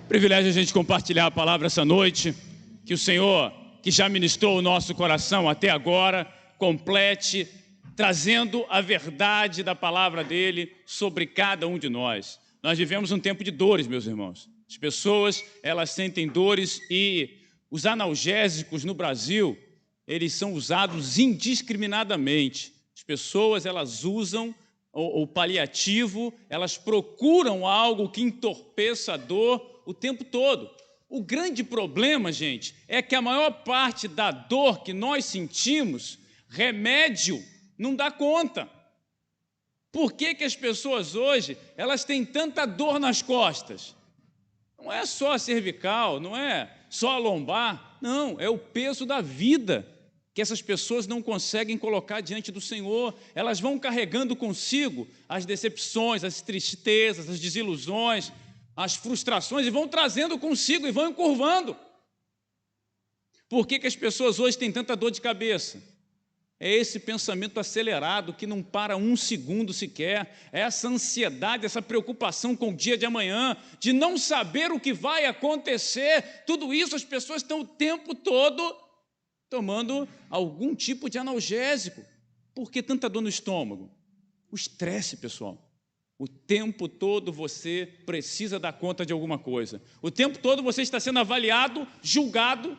Privilégio a gente compartilhar a palavra essa noite, que o Senhor, que já ministrou o nosso coração até agora, complete, trazendo a verdade da palavra dele sobre cada um de nós. Nós vivemos um tempo de dores, meus irmãos. As pessoas, elas sentem dores e os analgésicos no Brasil, eles são usados indiscriminadamente. As pessoas, elas usam o paliativo, elas procuram algo que entorpeça a dor o tempo todo. O grande problema, gente, é que a maior parte da dor que nós sentimos, remédio não dá conta. Por que que as pessoas hoje, elas têm tanta dor nas costas? Não é só a cervical, não é só a lombar, não, é o peso da vida que essas pessoas não conseguem colocar diante do Senhor. Elas vão carregando consigo as decepções, as tristezas, as desilusões, as frustrações, e vão trazendo consigo e vão encurvando. Por que que as pessoas hoje têm tanta dor de cabeça? É esse pensamento acelerado que não para um segundo sequer, é essa ansiedade, essa preocupação com o dia de amanhã, de não saber o que vai acontecer. Tudo isso as pessoas estão o tempo todo tomando algum tipo de analgésico. Por que tanta dor no estômago? O estresse, pessoal. O tempo todo você precisa dar conta de alguma coisa. O tempo todo você está sendo avaliado, julgado,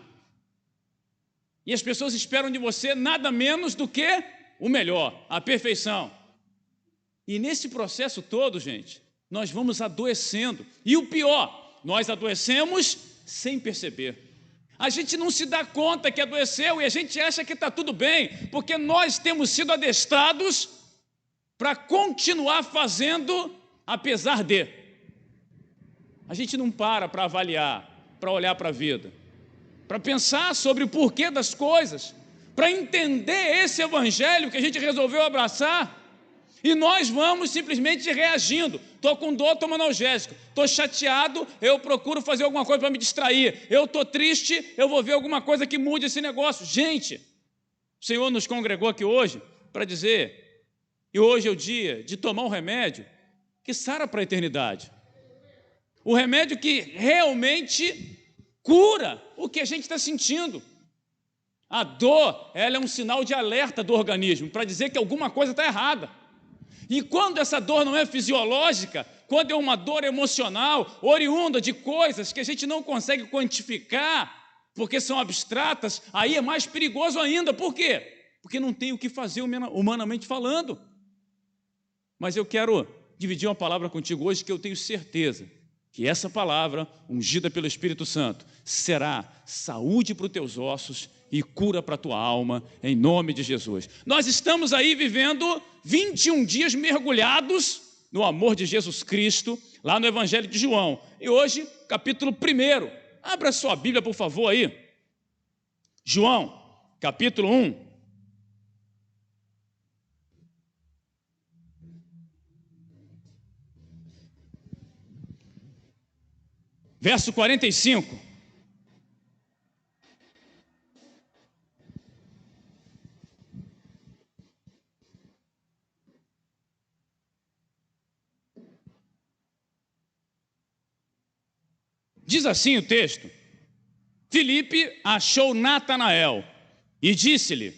e as pessoas esperam de você nada menos do que o melhor, a perfeição. E nesse processo todo, gente, nós vamos adoecendo. E o pior, nós adoecemos sem perceber. A gente não se dá conta que adoeceu e a gente acha que está tudo bem, porque nós temos sido adestrados para continuar fazendo apesar de. A gente não para avaliar, para olhar para a vida, para pensar sobre o porquê das coisas, para entender esse evangelho que a gente resolveu abraçar, e nós vamos simplesmente reagindo. Estou com dor, tomo analgésico. Estou chateado, eu procuro fazer alguma coisa para me distrair. Eu estou triste, eu vou ver alguma coisa que mude esse negócio. Gente, o Senhor nos congregou aqui hoje para dizer, e hoje é o dia de tomar um remédio que sara para a eternidade. O remédio que realmente cura o que a gente está sentindo. A dor, ela é um sinal de alerta do organismo, para dizer que alguma coisa está errada. E quando essa dor não é fisiológica, quando é uma dor emocional, oriunda de coisas que a gente não consegue quantificar, porque são abstratas, aí é mais perigoso ainda. Por quê? Porque não tem o que fazer humanamente falando. Mas eu quero dividir uma palavra contigo hoje que eu tenho certeza que essa palavra, ungida pelo Espírito Santo, será saúde para os teus ossos e cura para a tua alma, em nome de Jesus. Nós estamos aí vivendo 21 dias mergulhados no amor de Jesus Cristo, lá no Evangelho de João. E hoje, capítulo 1. Abra sua Bíblia, por favor, aí. João, capítulo 1. Verso 45. Diz assim o texto: Filipe achou Natanael e disse-lhe: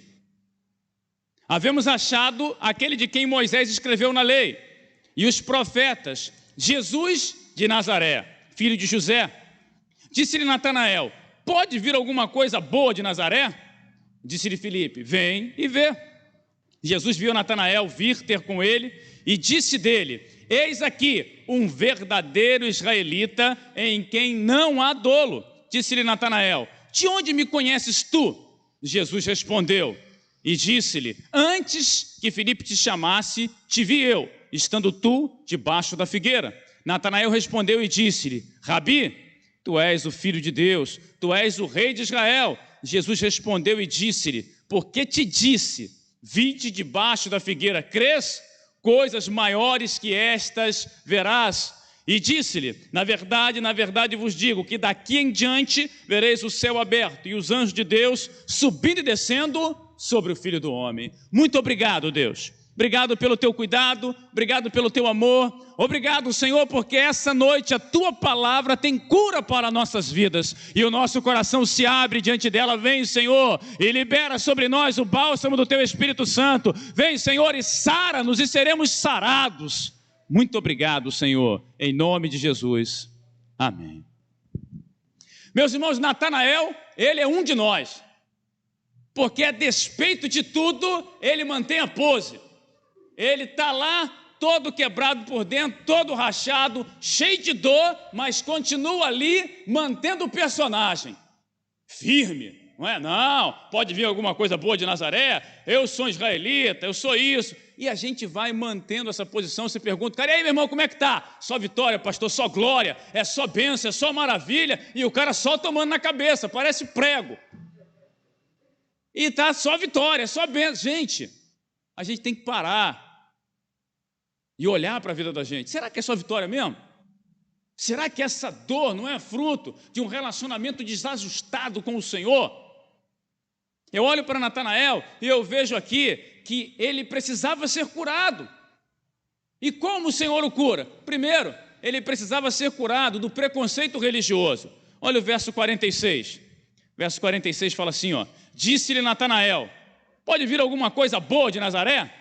havemos achado aquele de quem Moisés escreveu na lei e os profetas, Jesus de Nazaré, filho de José. Disse-lhe Natanael: pode vir alguma coisa boa de Nazaré? Disse-lhe Filipe: vem e vê. Jesus viu Natanael vir ter com ele e disse dele: eis aqui um verdadeiro israelita em quem não há dolo. Disse-lhe Natanael: de onde me conheces tu? Jesus respondeu e disse-lhe: antes que Filipe te chamasse, te vi eu, estando tu debaixo da figueira. Natanael respondeu e disse-lhe: Rabi, tu és o Filho de Deus, tu és o Rei de Israel. Jesus respondeu e disse-lhe: porque te disse, vinde debaixo da figueira, crês? Coisas maiores que estas verás. E disse-lhe: na verdade vos digo, que daqui em diante vereis o céu aberto e os anjos de Deus subindo e descendo sobre o Filho do Homem. Muito obrigado, Deus. obrigado pelo teu cuidado, obrigado pelo teu amor, obrigado, Senhor, porque essa noite a tua palavra tem cura para nossas vidas, e o nosso coração se abre diante dela. Vem, Senhor, e libera sobre nós o bálsamo do teu Espírito Santo. Vem, Senhor, e sara-nos, e seremos sarados. Muito obrigado, Senhor, em nome de Jesus, amém. Meus irmãos, Natanael, ele é um de nós, porque a despeito de tudo, ele mantém a pose. Ele está lá, todo quebrado por dentro, todo rachado, cheio de dor, mas continua ali, mantendo o personagem. Firme, não é? Não, pode vir alguma coisa boa de Nazaré, eu sou israelita, eu sou isso. E a gente vai mantendo essa posição. Você pergunta, cara, e aí, meu irmão, como é que tá? Só vitória, pastor, só glória, é só bênção, é só maravilha. E o cara só tomando na cabeça, parece prego. E tá só vitória, só bênção. Gente, a gente tem que parar e olhar para a vida da gente. Será que é só vitória mesmo? Será que essa dor não é fruto de um relacionamento desajustado com o Senhor? Eu olho para Natanael e eu vejo aqui que ele precisava ser curado. E como o Senhor o cura? Primeiro, ele precisava ser curado do preconceito religioso. Olha o verso 46. Verso 46 fala assim, ó: disse-lhe Natanael, pode vir alguma coisa boa de Nazaré?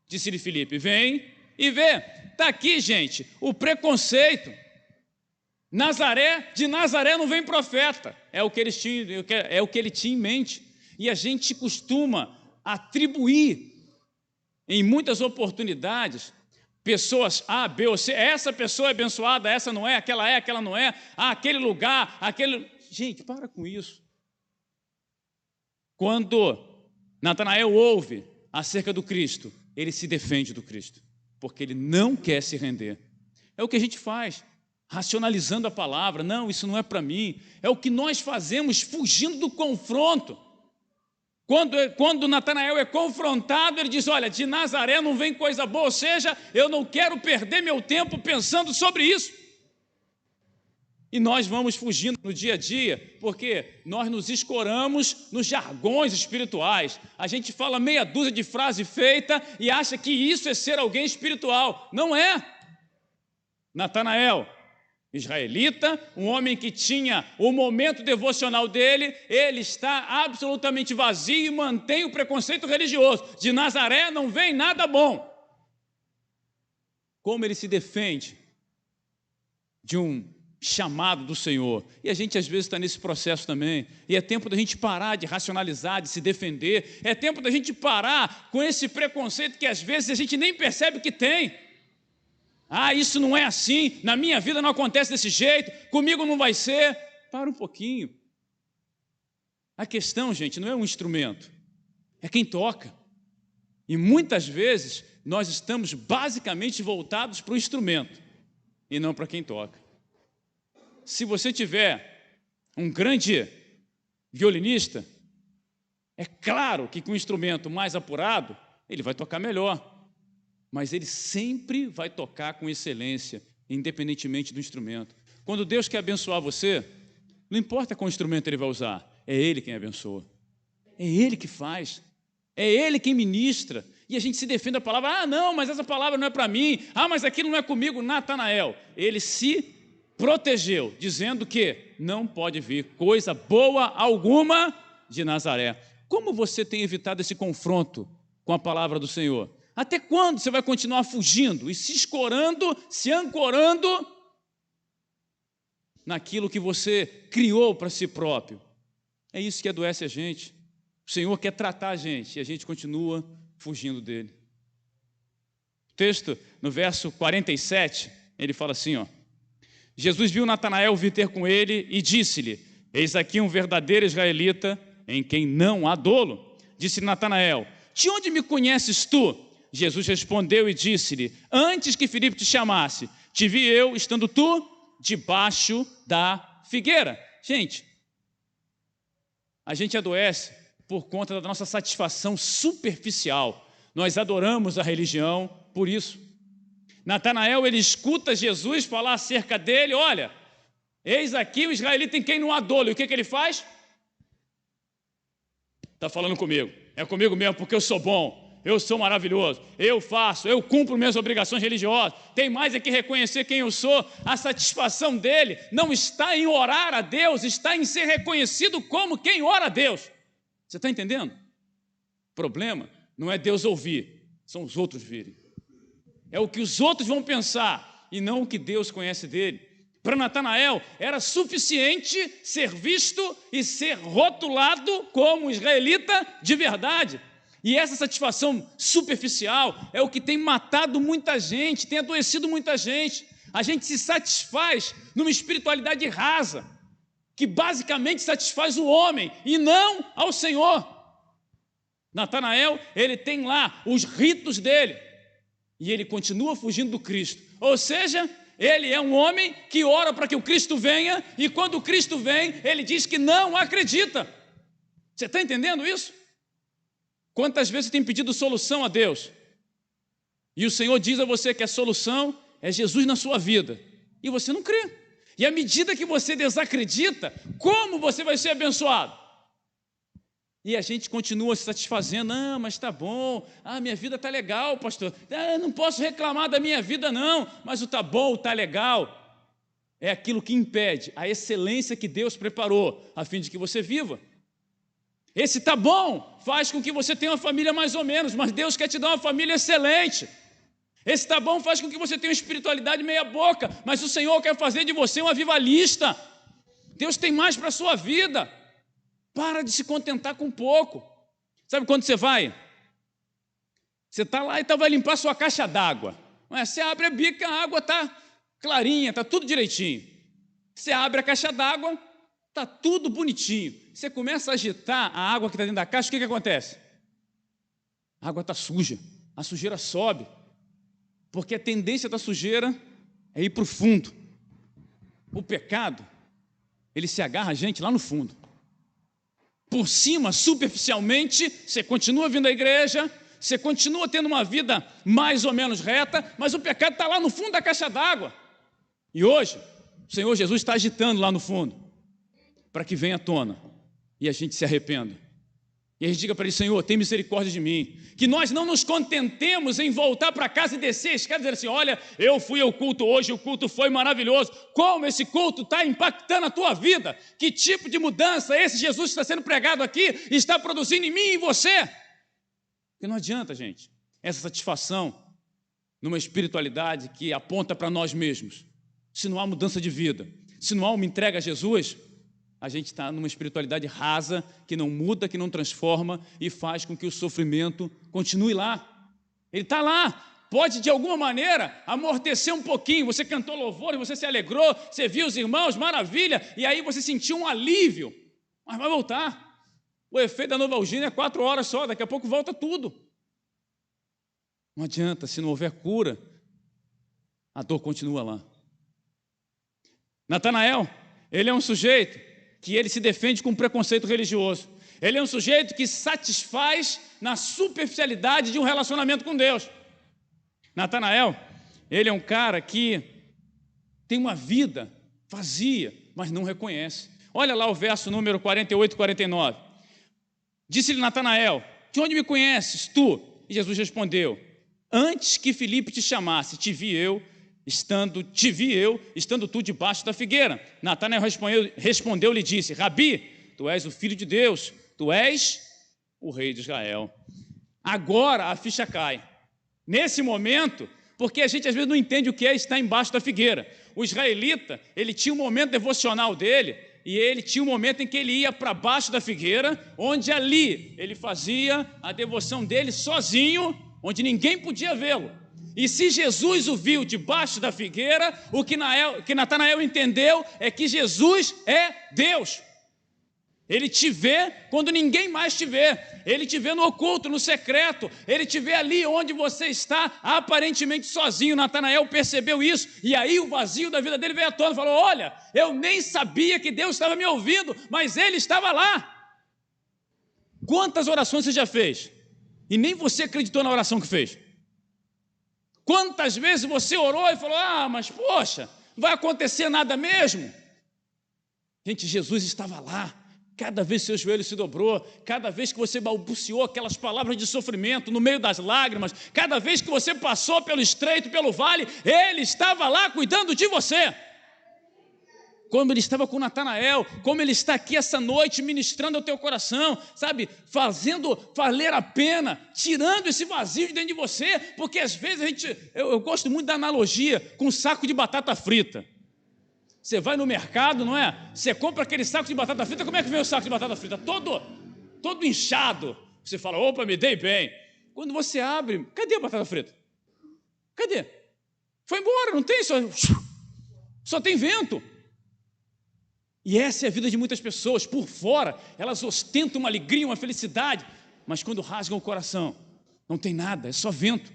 Disse-lhe Filipe, vem e vê. Está aqui, gente, o preconceito. De Nazaré não vem profeta. É o que ele tinha em mente. E a gente costuma atribuir, em muitas oportunidades, pessoas A, B ou C. Essa pessoa é abençoada, essa não é, aquela não é. Aquele lugar, aquele... Gente, para com isso. Quando Natanael ouve acerca do Cristo, ele se defende do Cristo, porque ele não quer se render. É o que a gente faz, racionalizando a palavra. Não, isso não é para mim. É o que nós fazemos fugindo do confronto. Quando Natanael é confrontado, ele diz, olha, de Nazaré não vem coisa boa, ou seja, eu não quero perder meu tempo pensando sobre isso. E nós vamos fugindo no dia a dia, porque nós nos escoramos nos jargões espirituais. A gente fala meia dúzia de frase feita e acha que isso é ser alguém espiritual. Não é. Natanael, israelita, um homem que tinha o momento devocional dele, ele está absolutamente vazio e mantém o preconceito religioso. De Nazaré não vem nada bom. Como ele se defende de um chamado do Senhor? E a gente às vezes está nesse processo também, e é tempo da gente parar de racionalizar, de se defender, é tempo da gente parar com esse preconceito que às vezes a gente nem percebe que tem. Isso não é assim, na minha vida não acontece desse jeito, comigo não vai ser. Para um pouquinho. A questão, gente, não é um instrumento, é quem toca. E muitas vezes nós estamos basicamente voltados para o instrumento e não para quem toca. Se você tiver um grande violinista, é claro que com um instrumento mais apurado, ele vai tocar melhor, mas ele sempre vai tocar com excelência, independentemente do instrumento. Quando Deus quer abençoar você, não importa qual instrumento ele vai usar, é Ele quem abençoa, é Ele que faz, é Ele quem ministra, e a gente se defende da palavra, não, mas essa palavra não é para mim, mas aquilo não é comigo. Natanael, ele se protegeu, dizendo que não pode vir coisa boa alguma de Nazaré. Como você tem evitado esse confronto com a palavra do Senhor? Até quando você vai continuar fugindo e se escorando, se ancorando naquilo que você criou para si próprio? É isso que adoece a gente. O Senhor quer tratar a gente e a gente continua fugindo dele. O texto, no verso 47, ele fala assim, ó: Jesus viu Natanael vir ter com ele e disse-lhe, eis aqui um verdadeiro israelita em quem não há dolo. Disse Natanael, de onde me conheces tu? Jesus respondeu e disse-lhe, antes que Filipe te chamasse, te vi eu estando tu debaixo da figueira. Gente, a gente adoece por conta da nossa satisfação superficial. Nós adoramos a religião por isso. Natanael, ele escuta Jesus falar acerca dele, olha, eis aqui o israelita em quem não há dolo. E o que ele faz? Está falando comigo, é comigo mesmo, porque eu sou bom, eu sou maravilhoso, eu faço, eu cumpro minhas obrigações religiosas. Tem mais é que reconhecer quem eu sou. A satisfação dele não está em orar a Deus, está em ser reconhecido como quem ora a Deus. Você está entendendo? O problema não é Deus ouvir, são os outros virem. É o que os outros vão pensar e não o que Deus conhece dele. Para Natanael era suficiente ser visto e ser rotulado como israelita de verdade. E essa satisfação superficial é o que tem matado muita gente, tem adoecido muita gente. A gente se satisfaz numa espiritualidade rasa, que basicamente satisfaz o homem e não ao Senhor. Natanael, ele tem lá os ritos dele e ele continua fugindo do Cristo. Ou seja, ele é um homem que ora para que o Cristo venha, e quando o Cristo vem, ele diz que não acredita. Você está entendendo isso? Quantas vezes você tem pedido solução a Deus? E o Senhor diz a você que a solução é Jesus na sua vida, e você não crê. E à medida que você desacredita, como você vai ser abençoado? E a gente continua se satisfazendo. Ah, mas está bom, minha vida está legal, pastor, eu não posso reclamar da minha vida não, mas o está bom, o está legal, é aquilo que impede a excelência que Deus preparou, a fim de que você viva. Esse está bom faz com que você tenha uma família mais ou menos, mas Deus quer te dar uma família excelente. Esse está bom faz com que você tenha uma espiritualidade meia boca, mas o Senhor quer fazer de você um avivalista. Deus tem mais para a sua vida. Para de se contentar com pouco. Sabe quando você vai? Você está lá e vai limpar sua caixa d'água. Você abre a bica, a água está clarinha, está tudo direitinho. Você abre a caixa d'água, está tudo bonitinho. Você começa a agitar a água que está dentro da caixa, o que acontece? A água está suja, a sujeira sobe. Porque a tendência da sujeira é ir para o fundo. O pecado, ele se agarra a gente lá no fundo. Por cima, superficialmente, você continua vindo à igreja, você continua tendo uma vida mais ou menos reta, mas o pecado está lá no fundo da caixa d'água. E hoje, o Senhor Jesus está agitando lá no fundo, para que venha à tona e a gente se arrependa. E a gente diga para ele: Senhor, tem misericórdia de mim. Que nós não nos contentemos em voltar para casa e descer a escada e dizer assim: olha, eu fui ao culto hoje, o culto foi maravilhoso. Como esse culto está impactando a tua vida? Que tipo de mudança esse Jesus que está sendo pregado aqui está produzindo em mim e em você? Porque não adianta, gente, essa satisfação numa espiritualidade que aponta para nós mesmos. Se não há mudança de vida, se não há uma entrega a Jesus, a gente está numa espiritualidade rasa, que não muda, que não transforma e faz com que o sofrimento continue lá. Ele está lá, pode de alguma maneira amortecer um pouquinho. Você cantou louvor e você se alegrou, você viu os irmãos, maravilha, e aí você sentiu um alívio, mas vai voltar. O efeito da Novalgina é 4 horas só, daqui a pouco volta tudo. Não adianta, se não houver cura, a dor continua lá. Natanael, ele é um sujeito que ele se defende com preconceito religioso. Ele é um sujeito que satisfaz na superficialidade de um relacionamento com Deus. Natanael, ele é um cara que tem uma vida vazia, mas não reconhece. Olha lá o verso número 48 e 49. Disse-lhe Natanael: de onde me conheces, tu? E Jesus respondeu: antes que Filipe te chamasse, te vi eu, estando tu debaixo da figueira. Natanael respondeu-lhe e disse: Rabi, tu és o Filho de Deus, tu és o Rei de Israel. Agora a ficha cai. Nesse momento, porque a gente às vezes não entende o que é estar embaixo da figueira. O israelita, ele tinha um momento devocional dele, e ele tinha um momento em que ele ia para baixo da figueira, onde ali ele fazia a devoção dele sozinho, onde ninguém podia vê-lo. E se Jesus o viu debaixo da figueira, o que Natanael entendeu é que Jesus é Deus. Ele te vê quando ninguém mais te vê. Ele te vê no oculto, no secreto. Ele te vê ali onde você está, aparentemente sozinho. Natanael percebeu isso, e aí o vazio da vida dele veio à tona. Falou: olha, eu nem sabia que Deus estava me ouvindo, mas Ele estava lá. Quantas orações você já fez e nem você acreditou na oração que fez? Quantas vezes você orou e falou: mas poxa, não vai acontecer nada mesmo? Gente, Jesus estava lá, Cada vez que seu joelho se dobrou, cada vez que você balbuciou aquelas palavras de sofrimento no meio das lágrimas, cada vez que você passou pelo estreito, pelo vale, Ele estava lá cuidando de você. Como Ele estava com Natanael, como Ele está aqui essa noite ministrando ao teu coração, sabe, fazendo valer a pena, tirando esse vazio de dentro de você, porque às vezes eu gosto muito da analogia com um saco de batata frita. Você vai no mercado, não é? Você compra aquele saco de batata frita, como é que vem o saco de batata frita? Todo inchado. Você fala, opa, me dei bem. Quando você abre, cadê a batata frita? Cadê? Foi embora, não tem, só tem vento. E essa é a vida de muitas pessoas. Por fora, elas ostentam uma alegria, uma felicidade, mas quando rasgam o coração, não tem nada, é só vento,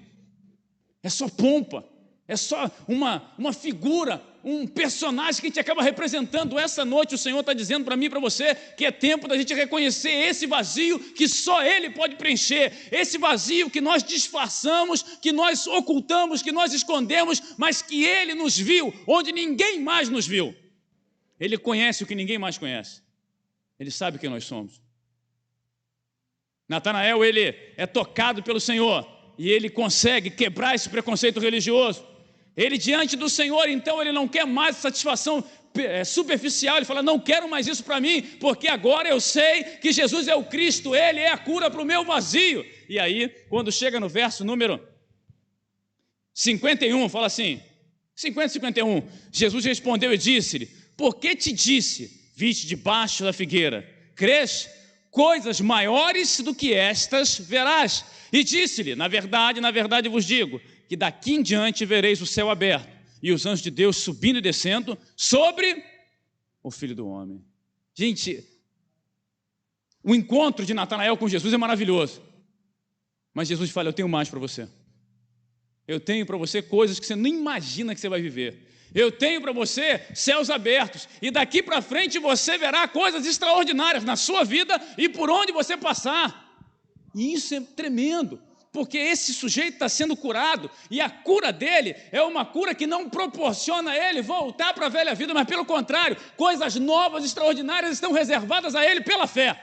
é só pompa, é só uma figura, um personagem que a gente acaba representando. Essa noite o Senhor está dizendo para mim e para você que é tempo da gente reconhecer esse vazio que só Ele pode preencher, esse vazio que nós disfarçamos, que nós ocultamos, que nós escondemos, mas que Ele nos viu onde ninguém mais nos viu. Ele conhece o que ninguém mais conhece. Ele sabe quem nós somos. Natanael, ele é tocado pelo Senhor e ele consegue quebrar esse preconceito religioso. Ele diante do Senhor, então, ele não quer mais satisfação superficial. Ele fala, não quero mais isso para mim, porque agora eu sei que Jesus é o Cristo, Ele é a cura para o meu vazio. E aí, quando chega no verso número 51, fala assim, 50 e 51, Jesus respondeu e disse-lhe, por que te disse, viste debaixo da figueira, crês? Coisas maiores do que estas verás. E disse-lhe, na verdade vos digo, que daqui em diante vereis o céu aberto e os anjos de Deus subindo e descendo sobre o Filho do Homem. Gente, o encontro de Natanael com Jesus é maravilhoso, mas Jesus fala, eu tenho mais para você. Eu tenho para você coisas que você nem imagina que você vai viver. Eu tenho para você céus abertos, e daqui para frente você verá coisas extraordinárias na sua vida e por onde você passar. E isso é tremendo, porque esse sujeito está sendo curado, e a cura dele é uma cura que não proporciona a ele voltar para a velha vida, mas pelo contrário, coisas novas, extraordinárias estão reservadas a ele pela fé.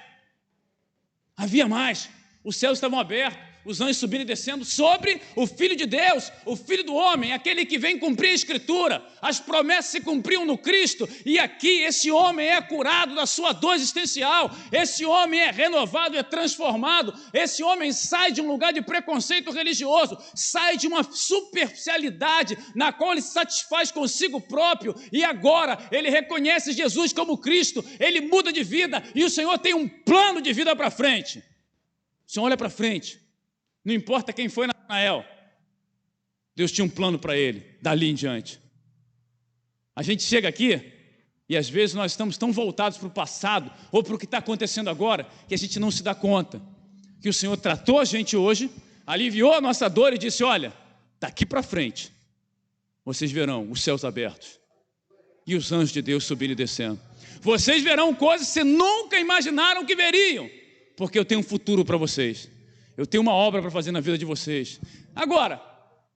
Havia mais, os céus estavam abertos, os anjos subindo e descendo sobre o Filho de Deus, o Filho do Homem, aquele que vem cumprir a Escritura. As promessas se cumpriam no Cristo, e aqui esse homem é curado da sua dor existencial, esse homem é renovado, é transformado, esse homem sai de um lugar de preconceito religioso, sai de uma superficialidade na qual ele se satisfaz consigo próprio, e agora ele reconhece Jesus como Cristo, ele muda de vida, e o Senhor tem um plano de vida para frente. O Senhor olha para frente. Não importa quem foi Natanael, Deus tinha um plano para ele, dali em diante. A gente chega aqui e às vezes nós estamos tão voltados para o passado ou para o que está acontecendo agora, que a gente não se dá conta que o Senhor tratou a gente hoje, aliviou a nossa dor e disse, olha, daqui para frente vocês verão os céus abertos e os anjos de Deus subindo e descendo. Vocês verão coisas que vocês nunca imaginaram que veriam, porque eu tenho um futuro para vocês. Eu tenho uma obra para fazer na vida de vocês. Agora,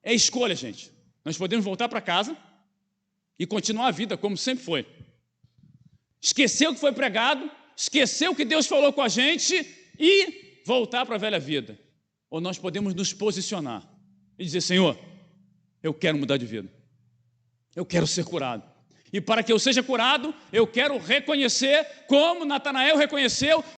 é escolha, gente. Nós podemos voltar para casa e continuar a vida como sempre foi. Esquecer o que foi pregado, esquecer o que Deus falou com a gente e voltar para a velha vida. Ou nós podemos nos posicionar e dizer, Senhor, eu quero mudar de vida. Eu quero ser curado. E para que eu seja curado, eu quero reconhecer como Natanael reconheceu